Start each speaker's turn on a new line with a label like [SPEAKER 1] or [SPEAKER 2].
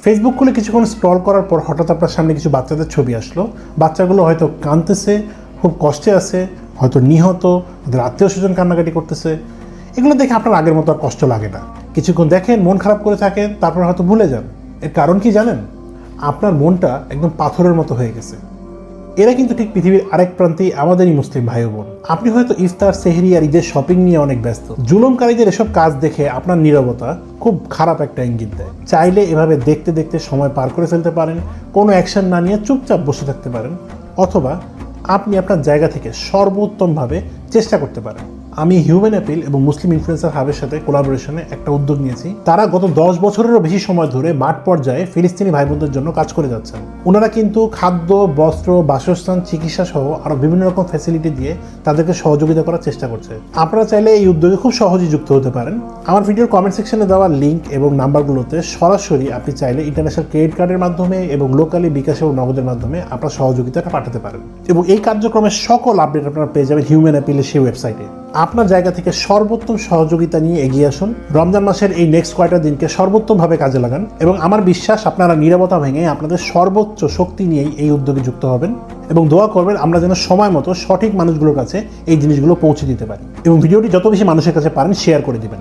[SPEAKER 1] Facebook খুলে কিছুক্ষণ scroll করার পর হঠাৎ আপনার সামনে কিছু বাচ্চাদের ছবি আসলো। বাচ্চাগুলো হয়তো কাঁদতেছে, খুব কষ্টে আছে, হয়তো নিহত, ওদের আত্মীয় স্বজন কান্নাকাটি করতেছে। এগুলো দেখে আপনার আগের মতো আর কষ্ট লাগে না। কিছুক্ষণ দেখেন, মন খারাপ করে থাকেন, তারপর হয়তো ভুলে যান। এর কারণ কি জানেন? আপনার মনটা একদম পাথরের মতো হয়ে গেছে। এরা কিন্তু ঠিক পৃথিবীর আরেক প্রান্তেই আমাদেরই মুসলিম ভাই বোন। আপনি হয়তো ইফতার, সেহরি আর ঈদের শপিং নিয়ে অনেক ব্যস্ত। জুলুমকারীদের এসব কাজ দেখে আপনার নীরবতা খুব খারাপ একটা ইঙ্গিত দেয়। চাইলে এভাবে দেখতে দেখতে সময় পার করে ফেলতে পারেন, কোনো অ্যাকশন না নিয়ে চুপচাপ বসে থাকতে পারেন, অথবা আপনি আপনার জায়গা থেকে সর্বোত্তমভাবে চেষ্টা করতে পারেন। আমি হিউম্যান অ্যাপিল এবং মুসলিম ইনফ্লুয়েন্সার হাবের সাথে কোলাবোরেশনে একটা উদ্যোগ নিয়েছি। তারা গত 10 বছরেরও বেশি সময় ধরে মাঠ পর্যায়ে ফিলিস্তিনি ভাই বোনদের জন্য কাজ করে যাচ্ছেন। ওনারা কিন্তু খাদ্য, বস্ত্র, বাসস্থান, চিকিৎসা সহ আরও বিভিন্ন রকম ফ্যাসিলিটি দিয়ে তাদেরকে সহযোগিতা করার চেষ্টা করছে। আপনারা চাইলে এই উদ্যোগে খুব সহজেই যুক্ত হতে পারেন। আমার ভিডিওর কমেন্ট সেকশনে দেওয়া লিঙ্ক এবং নাম্বারগুলোতে সরাসরি আপনি চাইলে ইন্টারন্যাশনাল ক্রেডিট কার্ডের মাধ্যমে এবং লোকালি বিকাশ এবং নগদের মাধ্যমে আপনার সহযোগিতাটা পাঠাতে পারেন। এবং এই কার্যক্রমের সকল আপডেট আপনারা পেয়ে যাবেন হিউম্যান অ্যাপিলের সেই ওয়েবসাইটে। আপনার জায়গা থেকে সর্বোত্তম সহযোগিতা নিয়ে এগিয়ে আসুন। রমজান মাসের এই নেক্সট কয়টা দিনকে সর্বোত্তমভাবে কাজে লাগান এবং আমার বিশ্বাস আপনারা নীরবতা ভেঙে আপনাদের সর্বোচ্চ শক্তি নিয়েই এই উদ্যোগে যুক্ত হবেন এবং দোয়া করবেন আমরা যেন সময় মতো সঠিক মানুষগুলোর কাছে এই জিনিসগুলো পৌঁছে দিতে পারি। এবং ভিডিওটি যত বেশি মানুষের কাছে পারেন শেয়ার করে দিবেন।